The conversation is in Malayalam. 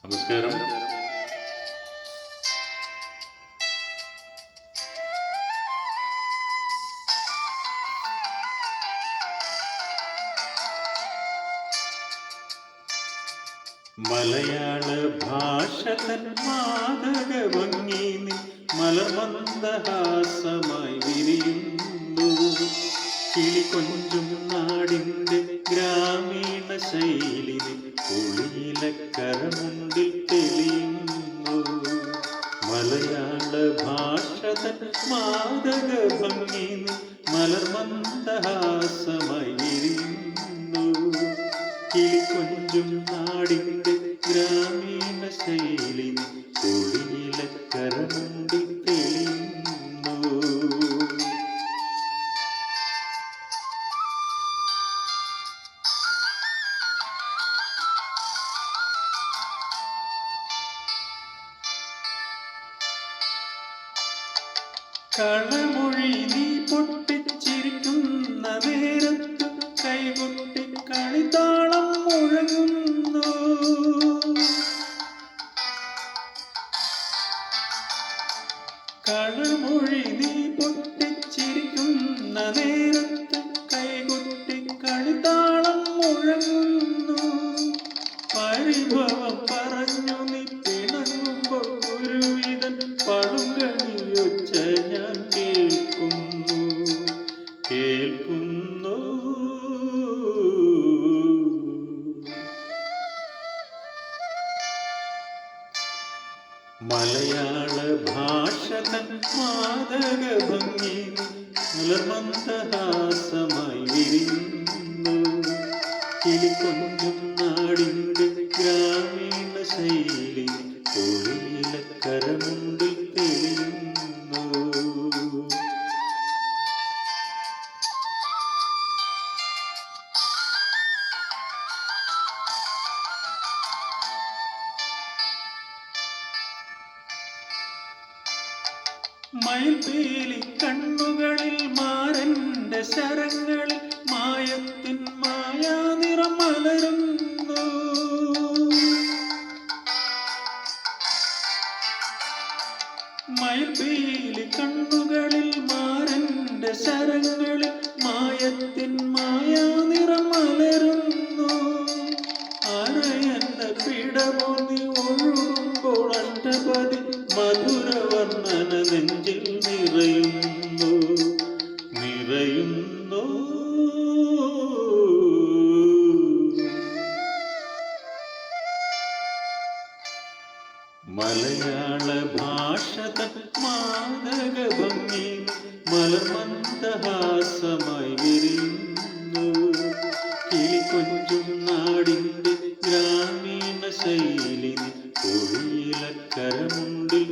നമസ്കാരം. മലയാള ഭാഷ തൻ മാതക ഭംഗി മലമന്ദഹാസമായി വിരിയുന്നു. കിളികൊഞ്ചും നാടിൻ്റെ ഗ്രാമീണ ശൈലി ഒളിയിലക്കരമുണ്ടിൽ തെളിയുന്നു. മലയാള ഭാഷ തൻ മാതക ഭംഗി മലർമന്ദഹാസമായി വിരിയുന്നു. കിളികൊഞ്ചും നാടിൻ്റെ ഗ്രാമീണ ശൈലി ഒളിയിലക്കരമുണ്ടിൽ തെളിയുന്നു. കളമൊഴി നീ പൊട്ടിച്ചിരിക്കുന്ന നേരത്ത് കൈകൊട്ടി കളിതാളം മുഴങ്ങുന്നു. കളമൊഴി നീ പൊട്ടിച്ചിരിക്കുന്ന നേരത്ത് കൈകൊട്ടി കളിതാളം മുഴങ്ങുന്നു. പരിഭവം പറഞ്ഞു നീ പിണങ്ങുമ്പോൾ ഒരുവിധം പളുങ്കണിയൊച്ച ഞാൻ കേൾക്കുന്നു. മലയാള ഭാഷ തൻ മാതക ഭംഗി മലർമന്ദഹാസമായി വിരിയുന്നു. കിളികൊഞ്ചും നാടിൻ്റെ ഗ്രാമീണ ശൈലി ഒളിയിലക്കരമുണ്ടിൽ തെളിയുന്നു. മയിൽപീലി കണ്ണുകളിൽ മാരന്റെ ശരങ്ങളിൽ മായത്തിൻ മായാനിറം മലരുന്നു. മയിൽപീലി കണ്ണുകളിൽ മാരന്റെ ശരങ്ങളിൽ മായത്തിൻ മായാനിറം മലരുന്നു. അരയന്ന പിടമൊന്നി ഒഴുകുമ്പോൾ അഷ്ടപതി മധുരവർണ്ണന നെഞ്ചിൽ നിറയുന്നു. മലയാള ഭാഷ തൻ മാതക ഭംഗി മലർമന്ദഹാസമായി വിരിയുന്നു. കിളികൊഞ്ചും നാടിൻ്റെ ഗ്രാമീണ ശൈലി ഒളിയിലക്കരമുണ്ടിൽ